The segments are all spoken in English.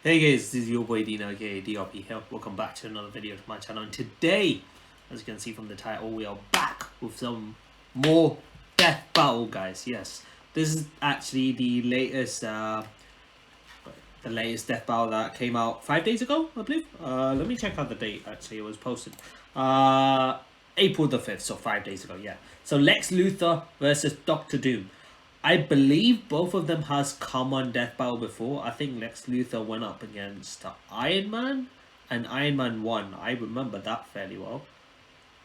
Hey guys, this is your boy Dino, aka DRP here. Welcome back to another video to my channel. And today, as you can see from the title, we are back with some more Death Battle, guys. Yes, this is actually the latest Death Battle that came out 5 days ago, I believe. Let me check out the date. Actually, it was posted. April the 5th, so 5 days ago. Yeah. So Lex Luthor versus Doctor Doom. I believe both of them has come on Death Battle before. I think Lex Luthor went up against Iron Man, and Iron Man won. I remember that fairly well.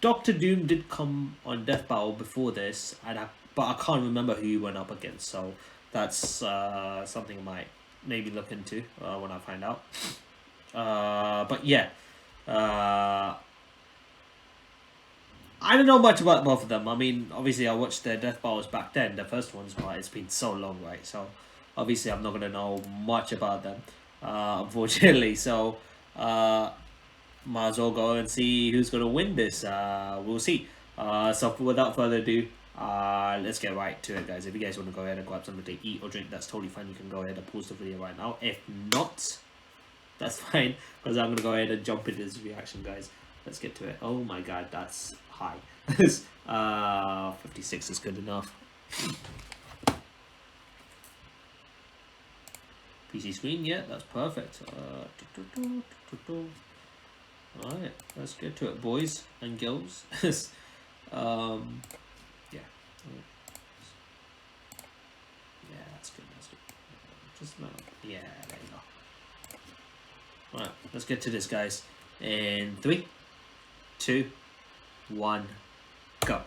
Doctor Doom did come on Death Battle before this, but I can't remember who he went up against. So that's something I might maybe look into when I find out. But yeah, I don't know much about both of them. I mean, obviously, I watched their Death Battles back then, the first ones, but it's been so long, right? So, obviously, I'm not going to know much about them, unfortunately. So, might as well go and see who's going to win this. We'll see. So, without further ado, let's get right to it, guys. If you guys want to go ahead and grab something to eat or drink, that's totally fine. You can go ahead and pause the video right now. If not, that's fine, because I'm going to go ahead and jump into this reaction, guys. Let's get to it. Oh my god, that's high. 56 is good enough. PC screen, yeah, that's perfect. Alright, let's get to it, boys and girls. Yeah. Yeah, that's good, that's good. Just now. Yeah, there you go. Alright, let's get to this, guys. In 3, 2, 1, go.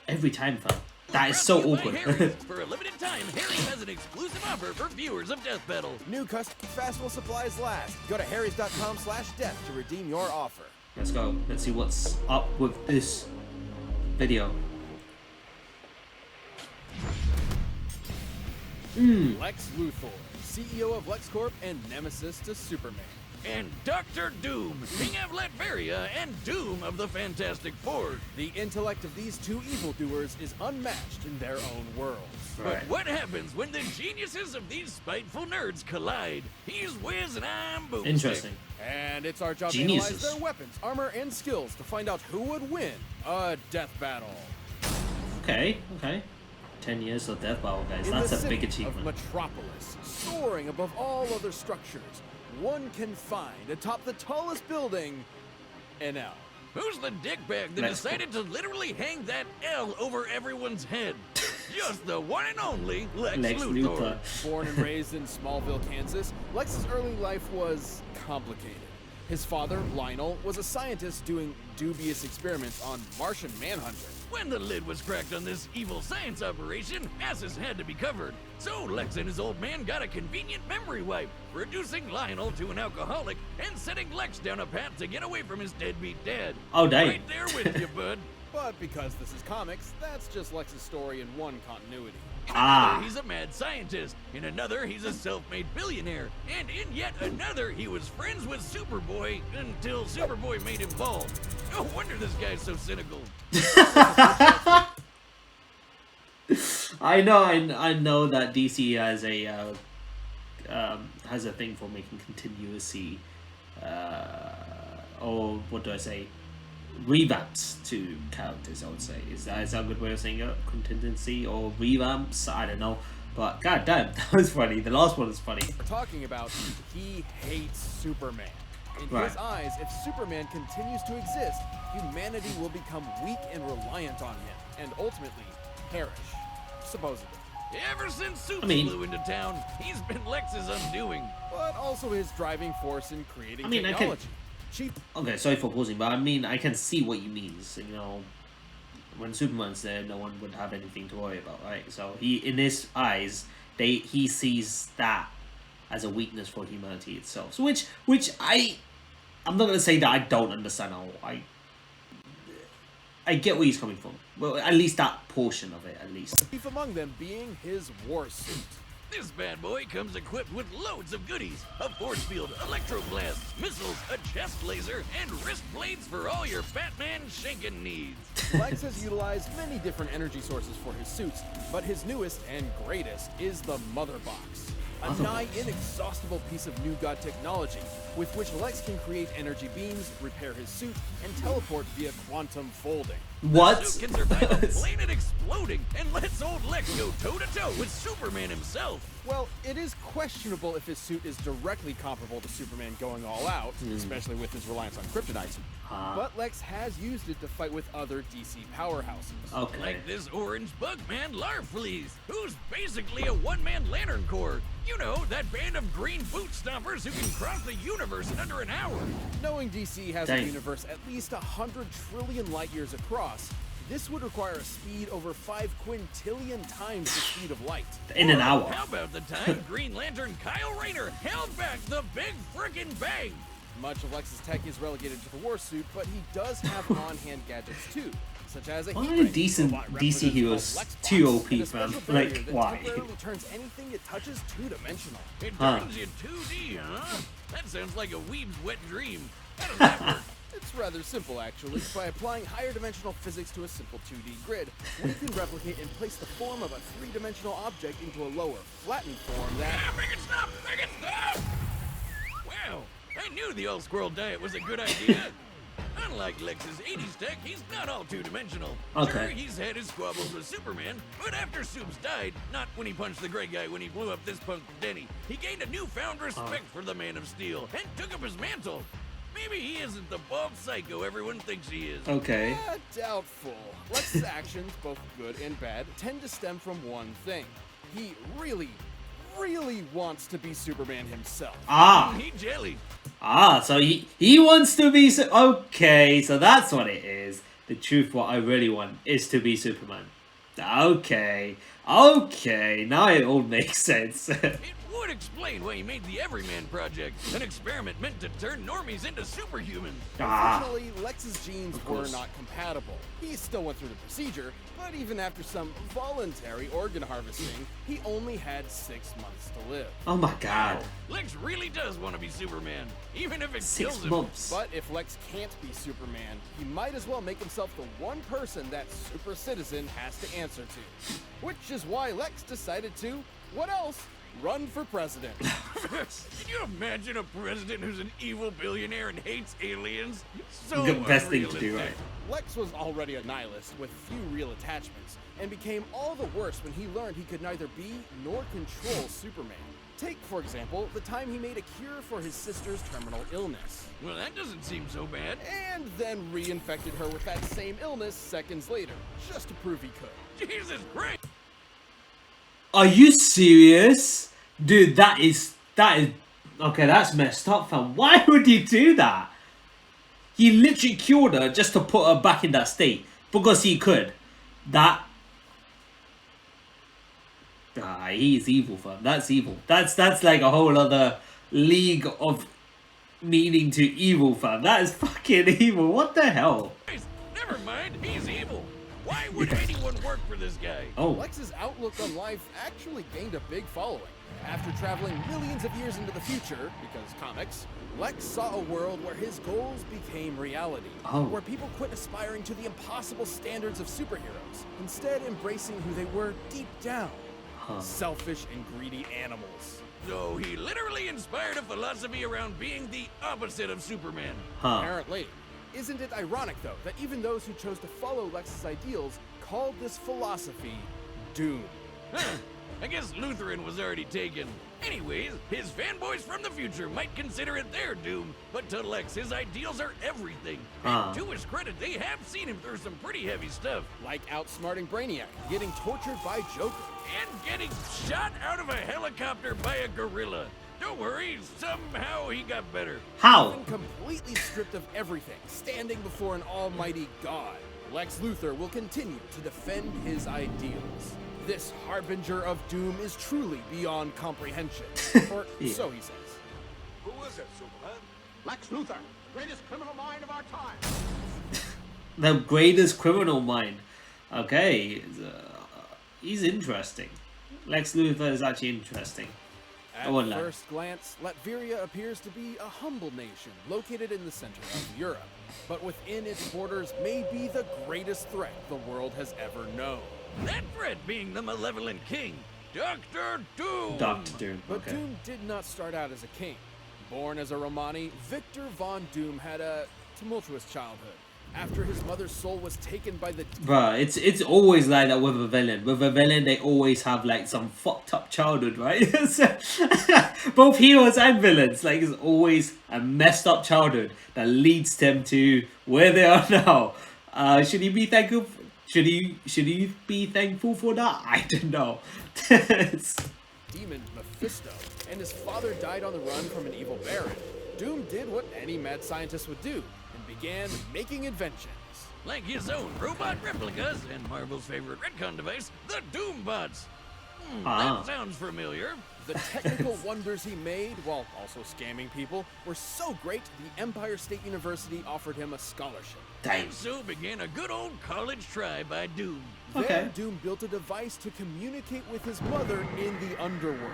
Every time, fam. That is so awkward. For a limited time, Harry has an exclusive offer for viewers of Death Battle. New custom fast while supplies last. Go to harrys.com/death to redeem your offer. Let's go. Let's see what's up with this video. Lex Luthor, CEO of LexCorp and nemesis to Superman. And Dr. Doom, King of Latveria and Doom of the Fantastic Four. The intellect of these two evildoers is unmatched in their own worlds. But what happens when the geniuses of these spiteful nerds collide? He's Wiz and I'm Boomstick. Interesting. And it's our job Geniuses. to analyze their weapons, armor, and skills to find out who would win a death battle. Okay, okay. 10 years of Death Battle, guys. In That's the a big city achievement. of Metropolis, soaring above all other structures, one can find atop the tallest building an L. Who's the dickbag that Lex decided to literally hang that L over everyone's head? Just the one and only Lex Luthor. Born and raised in Smallville, Kansas, Lex's early life was complicated. His father, Lionel, was a scientist doing dubious experiments on Martian manhunters. When the lid was cracked on this evil science operation, asses had to be covered. So Lex and his old man got a convenient memory wipe, reducing Lionel to an alcoholic and setting Lex down a path to get away from his deadbeat dad. Oh, dang. Right there with you, bud. But because this is comics, that's just Lex's story in one continuity. In another, he's a mad scientist. In another, he's a self-made billionaire. And in yet another, he was friends with Superboy until Superboy made him bald. No wonder this guy's so cynical. I know that DC has a thing for making continuously, or what do I say, revamps to characters. I would say is that a good way of saying it? Contingency or revamps? I don't know, but goddamn, that was funny. The last one was funny. We're talking about he hates Superman. In Right. his eyes, if Superman continues to exist, humanity will become weak and reliant on him, and ultimately perish. Supposedly. Ever since Soup mean- flew into town, he's been Lex's undoing. But also his driving force in creating I mean, I can- technology. Cheap. Okay, sorry for pausing, but I mean, I can see what you mean. So, you know, when Superman's there, no one would have anything to worry about, right? So in his eyes, he sees that as a weakness for humanity itself. So which I'm not gonna say that I don't understand how I get where he's coming from. Well, at least that portion of it, at least. Chief among them being his war suit. This bad boy comes equipped with loads of goodies. A force field, electroblasts, missiles, a chest laser, and wrist blades for all your Batman shanking needs. Lex has utilized many different energy sources for his suits, but his newest and greatest is the Mother Box. a nigh inexhaustible piece of New God technology with which Lex can create energy beams, repair his suit, and teleport via quantum folding. What? The suit can survive a planet exploding and lets old Lex go toe-to-toe with Superman himself. Well, it is questionable if his suit is directly comparable to Superman going all out, especially with his reliance on kryptonite. But Lex has used it to fight with other DC powerhouses. Okay. Like this orange bug man, Larfleeze, who's basically a one-man Lantern Corps. You know, that band of green boot stompers who can cross the universe in under an hour. Knowing DC has a universe at least 100 trillion light years across, this would require a speed over 5 quintillion times the speed of light. In an hour. How about the time Green Lantern Kyle Rayner held back the big frickin' bang? Much of Lex's tech is relegated to the war suit, but he does have on-hand gadgets too, such as a Why heat are ray, decent robot DC replicas heroes called Lex too Box, OP, and a fam? special barrier Like, that why? temporarily turns anything it touches two-dimensional. It turns you 2D, huh? That sounds like a weeb's wet dream. How does that work? It's rather simple, actually. By applying higher dimensional physics to a simple 2D grid, we can replicate and place the form of a three-dimensional object into a lower, flattened form that... Ah, make it stop! Make it stop! Wow, I knew the old squirrel diet was a good idea. Unlike Lex's 80s tech, he's not all two-dimensional. Okay. Sure, he's had his squabbles with Superman, but after Supes died, not when he punched the gray guy when he blew up this punk Denny, he gained a newfound respect for the Man of Steel and took up his mantle. Maybe he isn't the bald psycho everyone thinks he is. Okay. Doubtful. Lex's actions, both good and bad, tend to stem from one thing. He really wants to be Superman himself. He jelly. So he wants to be okay, so that's what it is. The truth, what I really want is to be Superman. Okay, now it all makes sense. It would explain why he made the Everyman Project, an experiment meant to turn normies into superhumans. Unfortunately, Lex's genes were course. not compatible. He still went through the procedure, but even after some voluntary organ harvesting, he only had 6 months to live. Oh my god. Lex really does want to be Superman, even if it 6 kills him. months. But if Lex can't be Superman, he might as well make himself the one person that super citizen has to answer to. Which is why Lex decided to, what else? Run for president. Can you imagine a president who's an evil billionaire and hates aliens? So The best thing to do, unrealistic. right? Lex was already a nihilist with few real attachments, and became all the worse when he learned he could neither be nor control Superman. Take, for example, the time he made a cure for his sister's terminal illness. Well, that doesn't seem so bad. And then reinfected her with that same illness seconds later, just to prove he could. Jesus Christ! Are you serious? Dude, that is okay, that's messed up, fam. Why would you do that? He literally cured her just to put her back in that state. Because he could. He's evil, fam. That's evil. That's like a whole other league of meaning to evil, fam. That is fucking evil. What the hell? Never mind, he's evil. Why would anyone work for this guy? Oh. Lex's outlook on life actually gained a big following. After traveling millions of years into the future, because comics, Lex saw a world where his goals became reality. Oh. Where people quit aspiring to the impossible standards of superheroes, instead embracing who they were deep down. Selfish and greedy animals. So he literally inspired a philosophy around being the opposite of Superman. Apparently. Isn't it ironic, though, that even those who chose to follow Lex's ideals called this philosophy doom? Huh. I guess Lutheran was already taken. Anyways, his fanboys from the future might consider it their doom, but to Lex, his ideals are everything. And to his credit, they have seen him through some pretty heavy stuff. Like outsmarting Brainiac, getting tortured by Joker. And getting shot out of a helicopter by a gorilla. Don't worry, somehow he got better. How? And completely stripped of everything, standing before an almighty God. Lex Luthor will continue to defend his ideals. This harbinger of doom is truly beyond comprehension. Or so he says. Who is it, Superman? Lex Luthor, greatest criminal mind of our time. The greatest criminal mind. Okay. He's interesting. Lex Luthor is actually interesting. At first glance, Latveria appears to be a humble nation located in the center of Europe, but within its borders may be the greatest threat the world has ever known. That threat being the malevolent king. Dr. Doom! Dr. Doom. But Okay. Doom did not start out as a king. Born as a Romani, Victor Von Doom had a tumultuous childhood. After his mother's soul was taken by the Bruh, it's always like that with a villain. With a villain, they always have like some fucked up childhood, right? Both heroes and villains, like it's always a messed up childhood that leads them to where they are now. Should he be thankful? Should he be thankful for that? I don't know. demon Mephisto, and his father died on the run from an evil baron. Doom did what any mad scientist would do and began making inventions. Like his own robot replicas and Marvel's favorite retcon device, the Doombots. Ah. That sounds familiar. The technical wonders he made, while also scamming people, were so great the Empire State University offered him a scholarship. Dang. And so began a good old college try by Doom. Okay. There, Doom built a device to communicate with his mother in the underworld.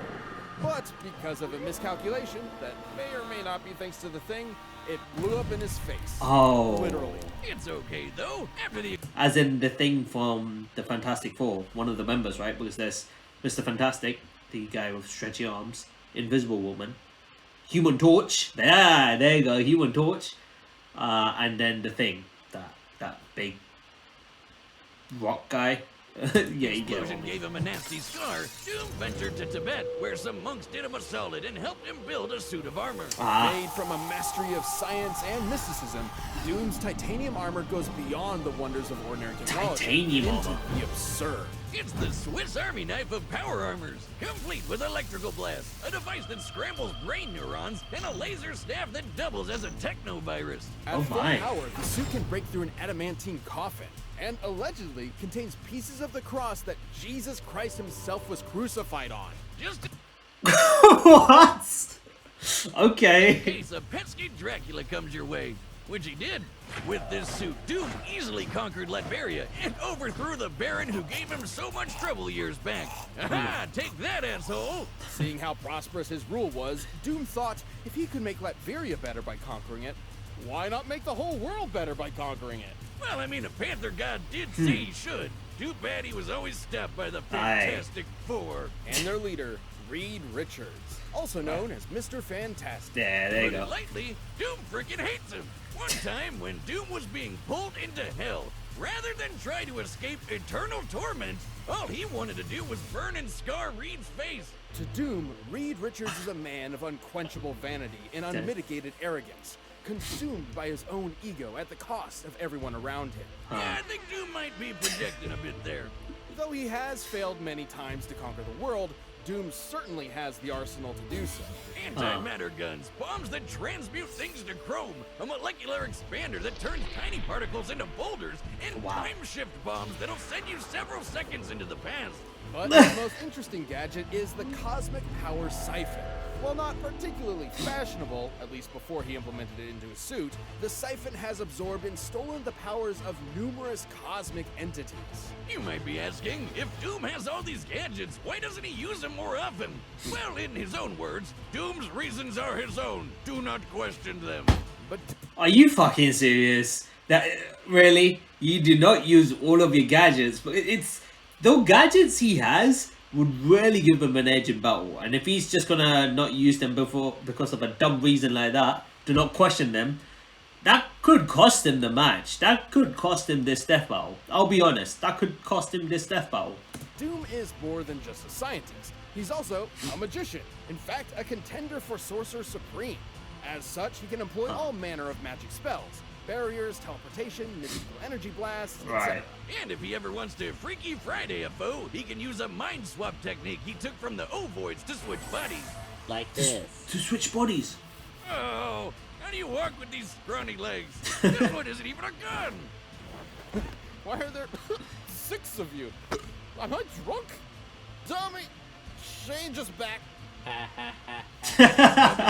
But because of a miscalculation that may or may not be thanks to the thing, it blew up in his face. Oh. Literally. It's okay though. After the As in the thing from the Fantastic Four, one of the members, right? Because there's Mr. Fantastic, the guy with stretchy arms, Invisible Woman, Human Torch. There you go, Human Torch. And then the Thing, that big rock guy. Yeah, you get explosion it. gave him a nasty scar, Doom ventured to Tibet, where some monks did him a solid and helped him build a suit of armor. Made from a mastery of science and mysticism, Doom's titanium armor goes beyond the wonders of ordinary technology Titanium into armor. the absurd. It's the Swiss Army knife of power armors, complete with electrical blast, a device that scrambles brain neurons, and a laser staff that doubles as a technovirus. At Oh full my. power, the suit can break through an adamantine coffin, and allegedly contains pieces of the cross that Jesus Christ himself was crucified on. Just What? Okay. in case a pesky Dracula comes your way, which he did. With this suit, Doom easily conquered Latveria and overthrew the Baron who gave him so much trouble years back. Aha! Take that, asshole! Seeing how prosperous his rule was, Doom thought if he could make Latveria better by conquering it, why not make the whole world better by conquering it? Well, I mean, a Panther God did say he should. Too bad he was always stopped by the Aye. Fantastic Four. And their leader, Reed Richards, also known as Mr. Fantastic. Yeah, there you Put it go. lightly, Doom freaking hates him. One time, when Doom was being pulled into hell, rather than try to escape eternal torment, all he wanted to do was burn and scar Reed's face. To Doom, Reed Richards is a man of unquenchable vanity and unmitigated arrogance, consumed by his own ego at the cost of everyone around him. Yeah, I think Doom might be projecting a bit there. Though he has failed many times to conquer the world, Doom certainly has the arsenal to do so. Antimatter guns, bombs that transmute things to chrome, a molecular expander that turns tiny particles into boulders, and Wow. time shift bombs that'll send you several seconds into the past. But his most interesting gadget is the Cosmic Power Siphon. While not particularly fashionable, at least before he implemented it into his suit, the siphon has absorbed and stolen the powers of numerous cosmic entities. You might be asking, if Doom has all these gadgets, why doesn't he use them more often? Well, in his own words, Doom's reasons are his own. Do not question them. But Are you fucking serious? That really? You do not use all of your gadgets, but it's the gadgets he has would really give him an edge in battle. And if he's just gonna not use them because of a dumb reason like that, do not question them, that could cost him the match. That could cost him this death battle. I'll be honest, that could cost him this death battle. Doom is more than just a scientist. He's also a magician. In fact, a contender for Sorcerer Supreme. As such, he can employ all manner of magic spells. Barriers, teleportation, mystical energy blasts, etc. Right. And if he ever wants to Freaky Friday a foe, he can use a mind swap technique he took from the Ovoids to switch bodies. Like this. To switch bodies. Oh, how do you walk with these scrawny legs? This one isn't even a gun. Why are there 6 of you? Am I drunk? Dummy! Shane just back.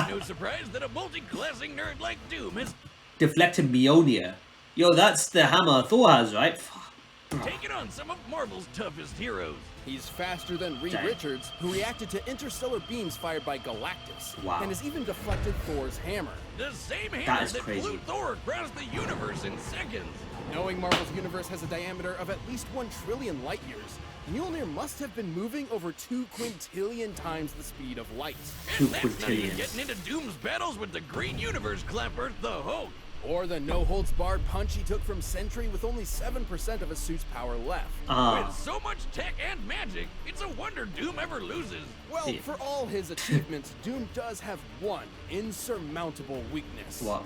No surprise that a multi-classing nerd like Doom has Deflecting Mjolnir. Yo, that's the hammer Thor has, right? Fuck. taking on some of Marvel's toughest heroes. He's faster than Reed Dang. Richards, who reacted to interstellar beams fired by Galactus, Wow. and has even deflected Thor's hammer. The same That hammer is that crazy. flew Thor across the universe in seconds. Knowing Marvel's universe has a diameter of at least 1 trillion light years, Mjolnir must have been moving over 2 quintillion times the speed of light. Two And that's not even quintillions. getting into Doom's battles with the Green Universe Clapper, the Hulk. Or the no-holds-barred punch he took from Sentry with only 7% of his suit's power left. With so much tech and magic, it's a wonder Doom ever loses. Well, Yeah. for all his achievements, Doom does have one insurmountable weakness. What?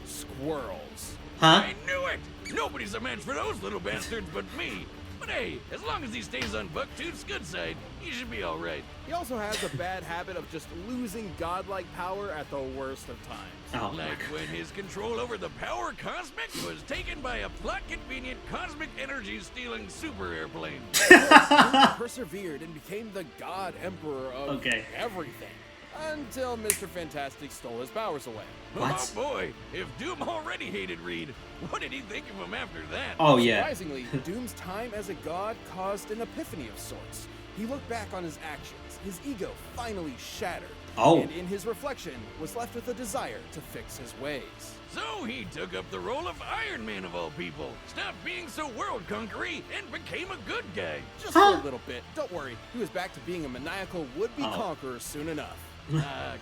Squirrels. Huh? I knew it! Nobody's a match for those little bastards but me. But hey, as long as he stays on Bucktooth's good side, he should be alright. He also has a bad habit of just losing godlike power at the worst of times. Oh my Like god. when his control over the power cosmic was taken by a plot-convenient cosmic energy-stealing super airplane. Doom persevered and became the god emperor of Okay. everything. Until Mr. Fantastic stole his powers away. What? Oh boy, if Doom already hated Reed, what did he think of him after that? Oh yeah. Surprisingly, Doom's time as a god caused an epiphany of sorts. He looked back on his actions, his ego finally shattered. Oh. And in his reflection, was left with a desire to fix his ways. So he took up the role of Iron Man of all people, stopped being so world-conquery, and became a good guy. Just for a little bit, don't worry, he was back to being a maniacal would-be Oh. conqueror soon enough.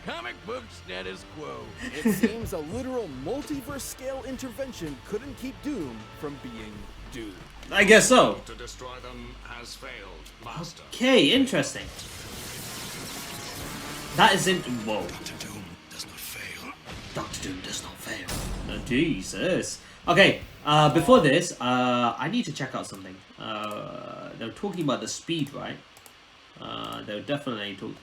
Comic book status quo. It seems a literal multiverse-scale intervention couldn't keep Doom from being Doom. I guess so. To destroy them has failed, Master. Okay, interesting. That isn't. Whoa. Doctor Doom does not fail. Doctor Doom does not fail. Oh, Jesus. Okay, before this, I need to check out something. They were talking about the speed, right? They were definitely talking.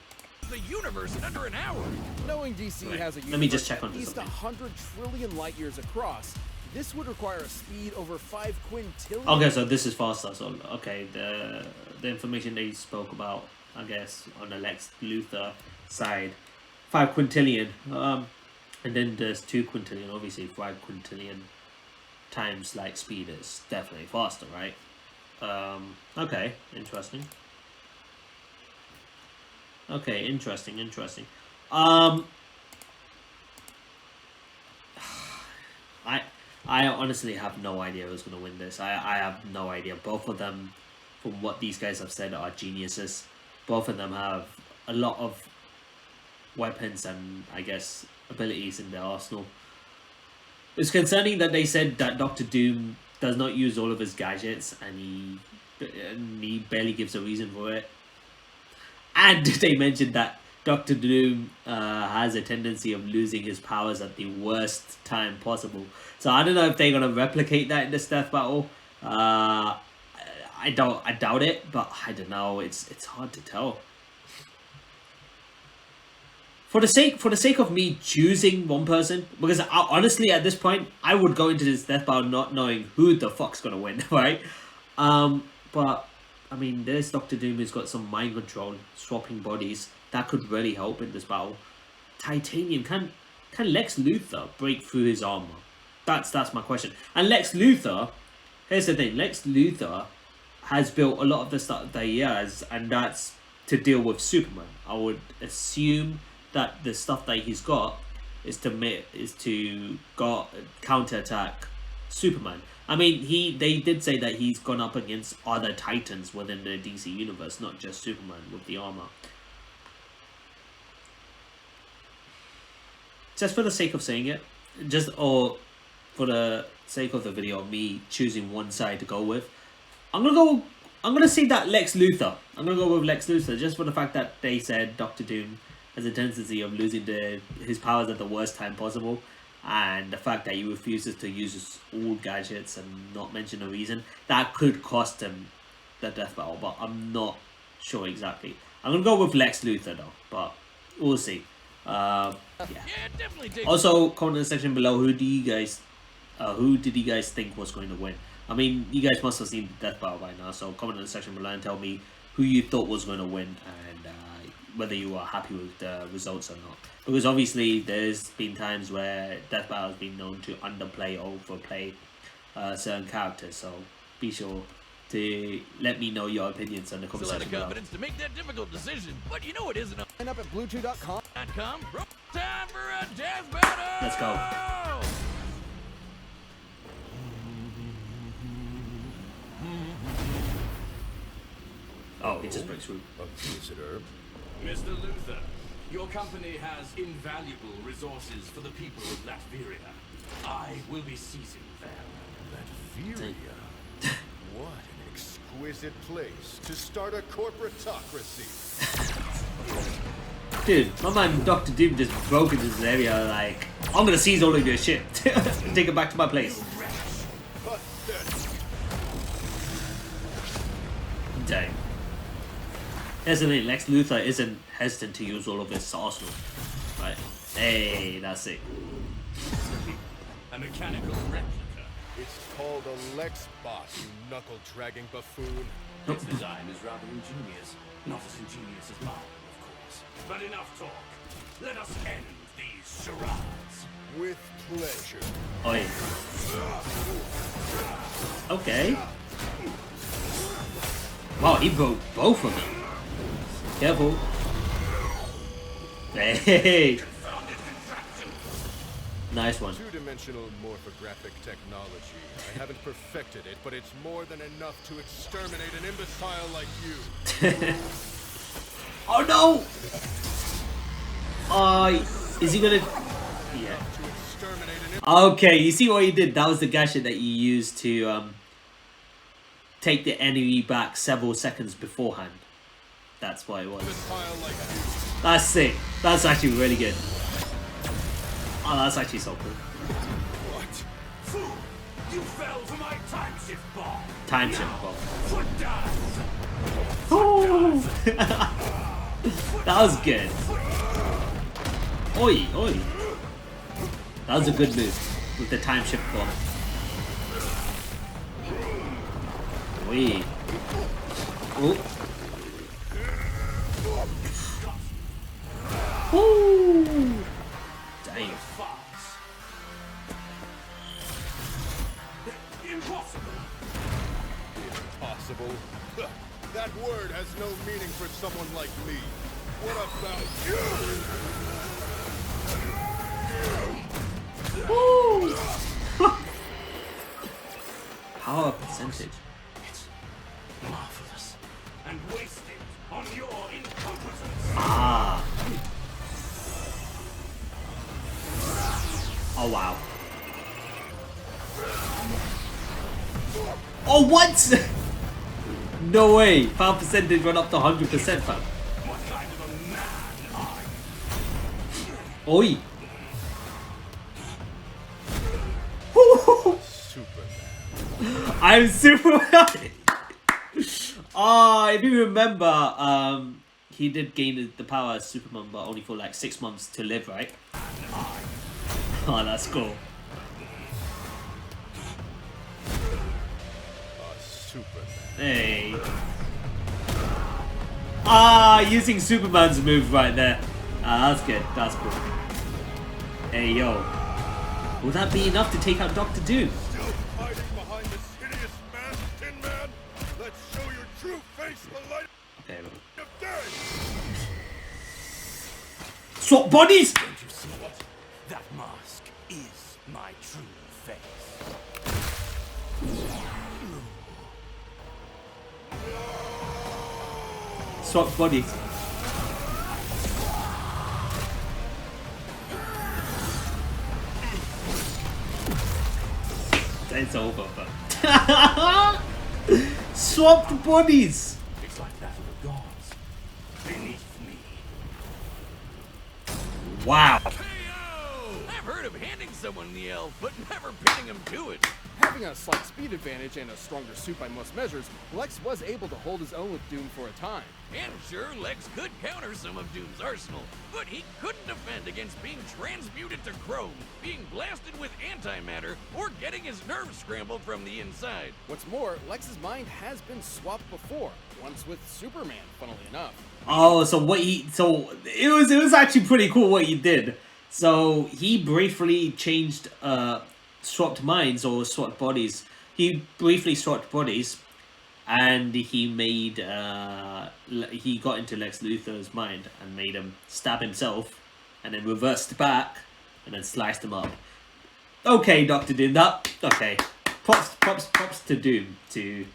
The universe in under an hour. Knowing DC Right. has a universe Let me just check at onto least something. 100 trillion light years across, this would require a speed over 5 quintillion. Okay, so this is faster. So okay, the information they spoke about, I guess, on the Lex Luthor side, 5 quintillion. And then there's 2 quintillion. Obviously, 5 quintillion times light speed is definitely faster, right? Okay, interesting. Okay, interesting. I honestly have no idea who's gonna win this. I have no idea. Both of them, from what these guys have said, are geniuses. Both of them have a lot of weapons and, I guess, abilities in their arsenal. It's concerning that they said that Doctor Doom does not use all of his gadgets and he barely gives a reason for it. And they mentioned that Doctor Doom has a tendency of losing his powers at the worst time possible. So I don't know if they're gonna replicate that in this death battle. I doubt it, but I don't know. It's hard to tell. For the sake of me choosing one person, because honestly at this point I would go into this death battle not knowing who the fuck's gonna win, right? But I mean, there's Doctor Doom who's got some mind control, swapping bodies. That could really help in this battle. Titanium, can Lex Luthor break through his armor? That's my question. And Lex Luthor, here's the thing, Lex Luthor has built a lot of the stuff that he has, and that's to deal with Superman. I would assume that the stuff that he's got is to counterattack Superman. I mean, they did say that he's gone up against other Titans within the DC universe, not just Superman with the armor. Just for the sake of saying it, or for the sake of the video of me choosing one side to go with, I'm gonna say that Lex Luthor. I'm gonna go with Lex Luthor just for the fact that they said Doctor Doom has a tendency of losing his powers at the worst time possible. And the fact that he refuses to use all gadgets and not mention a reason, that could cost him the death battle, but I'm not sure exactly. I'm gonna go with Lex Luthor though, but we'll see. Yeah. Yeah, it definitely takes. Also, comment in the section below, who did you guys think was going to win? I mean, you guys must have seen the death battle by now, so comment in the section below and tell me who you thought was going to win and whether you are happy with the results or not. Because obviously there's been times where death battle has been known to underplay or overplay certain characters, so be sure to let me know your opinions on the It's a lot conversation of below. confidence to make that difficult decision, but you know it isn't. Sign up at Bluetooth.com. Time for a death battle! Let's go. Oh, it just breaks through. A visitor? Mr. Luthor, your company has invaluable resources for the people of Latveria. I will be seizing them. Latveria? What an exquisite place to start a corporatocracy. Dude, my man Dr. Doom just broke into this area like, I'm gonna seize all of your shit. Take it back to my place. Dang. Here's the thing, Lex Luthor isn't hesitant to use all of his arsenal. Right. Hey, that's it. A mechanical replica. It's called a Lex bot, you knuckle-dragging buffoon. Its design is rather ingenious. Not as ingenious as mine, of course. But enough talk. Let us end these charades. With pleasure. Oi. Okay. Wow, he broke both of them. Careful. Hey. Nice one. Two-dimensional morphographic technology. I haven't perfected it, but it's more than enough to exterminate an imbecile like you. Oh no! Is he gonna... Yeah. To exterminate an Okay, you see what he did? That was the gadget that you used to take the enemy back several seconds beforehand. That's what it was. imbecile like you. That's sick. That's actually really good. Oh, that's actually so cool. What? Fool! You fell for my time shift bomb! Time shift bomb. Foot down! Oh. That was good. Oi, oi. That was a good move with the time shift bomb. Oi. Oh. Ooh. Dang. Impossible! Impossible. That word has no meaning for someone like me. What about you? Woo. Power percentage. It's marvelous and wasted on your incompetence. Ah. Oh wow. Oh what? No way. Power percentage went up to 100%, fam. What kind of a man are you? Oi. Superman. I'm Superman. If you remember, he did gain the power as Superman, but only for like 6 months to live, right? Oh, that's cool. Superman. Hey. Using Superman's move right there. That's good. That's cool. Hey, yo. Will that be enough to take out Dr. Doom? Still hiding behind this hideous mask, Tin Man? Let's show your true face the light Okay, of day! swap bodies! Don't you see it? That mask is my true face. Swap bodies. It's over, but swapped bodies. It's like that of the gods beneath me. Wow. KO! I've heard of handing someone the L, but never pinning him to it. Having a slight speed advantage and a stronger suit by most measures, Lex was able to hold his own with Doom for a time. And sure, Lex could counter some of Doom's arsenal, but he couldn't defend against being transmuted to chrome, being blasted with antimatter, or getting his nerves scrambled from the inside. What's more, Lex's mind has been swapped before, once with Superman, funnily enough. Oh, so it was actually pretty cool what he did. So he briefly changed swapped minds or swapped bodies. He briefly swapped bodies and he made he got into Lex Luthor's mind and made him stab himself, and then reversed back, and then sliced him up. Okay, Doctor Doom, that okay. Props to Doom to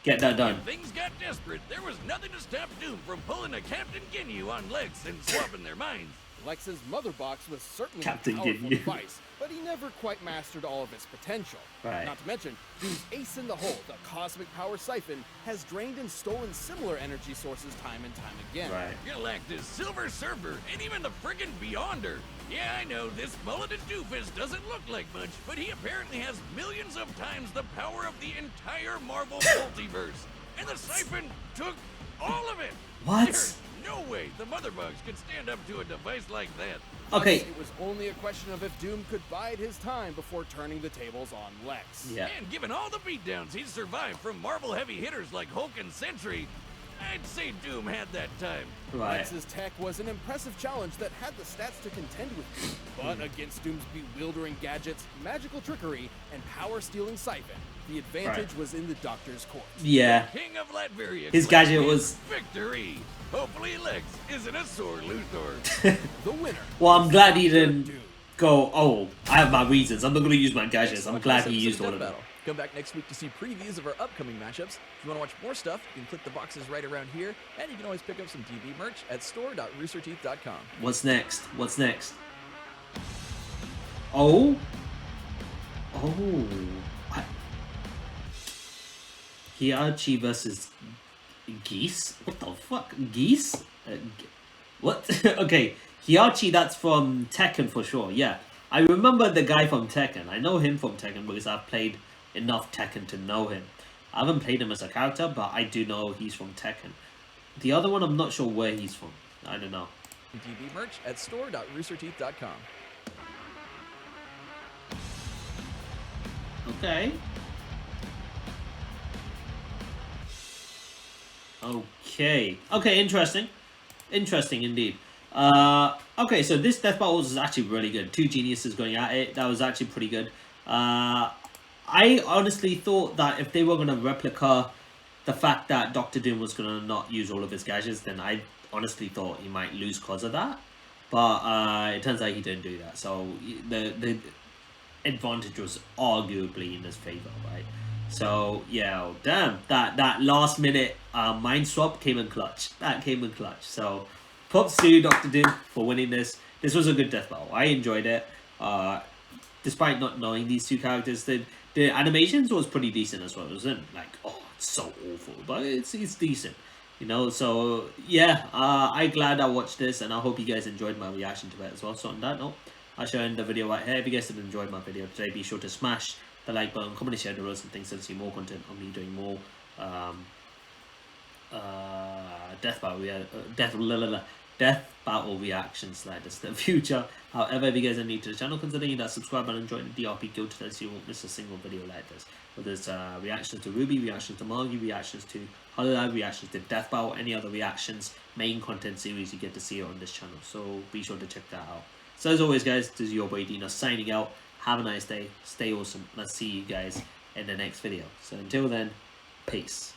get that done. When things got desperate, there was nothing to stop Doom from pulling a Captain Ginyu on Lex and swapping their minds. Lex's mother box was certainly Captain a powerful Ginyu. device, but he never quite mastered all of its potential. Right. Not to mention, Doom's ace in the hole, the cosmic power siphon, has drained and stolen similar energy sources time and time again. Right. Galactus, Silver Surfer, and even the friggin' Beyonder. Yeah, I know, this mulleted doofus doesn't look like much, but he apparently has millions of times the power of the entire Marvel multiverse. And the siphon took all of it. What? There's no way the Mother Box could stand up to a device like that. Okay. It was only a question of if Doom could bide his time before turning the tables on Lex. Yeah. And given all the beatdowns he's survived from Marvel heavy hitters like Hulk and Sentry, I'd say Doom had that time. Right. Lex's tech was an impressive challenge that had the stats to contend with Doom, but against Doom's bewildering gadgets, magical trickery, and power-stealing siphon, the advantage was in the Doctor's court. Yeah. King of Latveria. His claimed gadget his was- victory. Hopefully Lex isn't a sore Luthor. The winner. Well, I'm glad he Dr. didn't Doom. go, oh, I have my reasons. I'm not going to use my gadgets. I'm glad he used all of them. Come back next week to see previews of our upcoming matchups. If you want to watch more stuff, you can click the boxes right around here, and you can always pick up some TV merch at store.roosterteeth.com. What's next? What's next? Oh? Oh. Hiachi versus Geese? What the fuck? Geese? What? Okay. Hiachi, that's from Tekken for sure, yeah. I remember the guy from Tekken. I know him from Tekken because I've played enough Tekken to know him. I haven't played him as a character, but I do know he's from Tekken. The other one, I'm not sure where he's from. I don't know. TV merch at store.roosterteeth.com. Okay. Okay. Okay, interesting. Interesting indeed. Okay, so this death battle was actually really good. Two geniuses going at it. That was actually pretty good. I honestly thought that if they were going to replica the fact that Doctor Doom was going to not use all of his gadgets, then I honestly thought he might lose because of that. But it turns out he didn't do that. So the advantage was arguably in his favor, right? So yeah, damn, that last minute mind swap came in clutch. That came in clutch. So props to Doctor Doom for winning this. This was a good death battle. I enjoyed it. Despite not knowing these two characters, the animations was pretty decent as well. It wasn't like, oh, it's so awful, but it's decent. You know, so yeah, I'm glad I watched this, and I hope you guys enjoyed my reaction to it as well. So on that note, I shall end the video right here. If you guys did enjoy my video today, be sure to smash the like button, comment and share the rest and things, and see more content on me doing more death battle reactions like this in the future. However, if you guys are new to the channel, consider hitting that subscribe button and join the DRP guild so you won't miss a single video like this. Whether it's reactions to Ruby, reactions to Margie, reactions to Hololive, reactions to Death Battle, any other reactions, main content series, you get to see it on this channel. So be sure to check that out. So as always, guys, this is your boy Dino signing out. Have a nice day, stay awesome, and I'll see you guys in the next video. So until then, peace.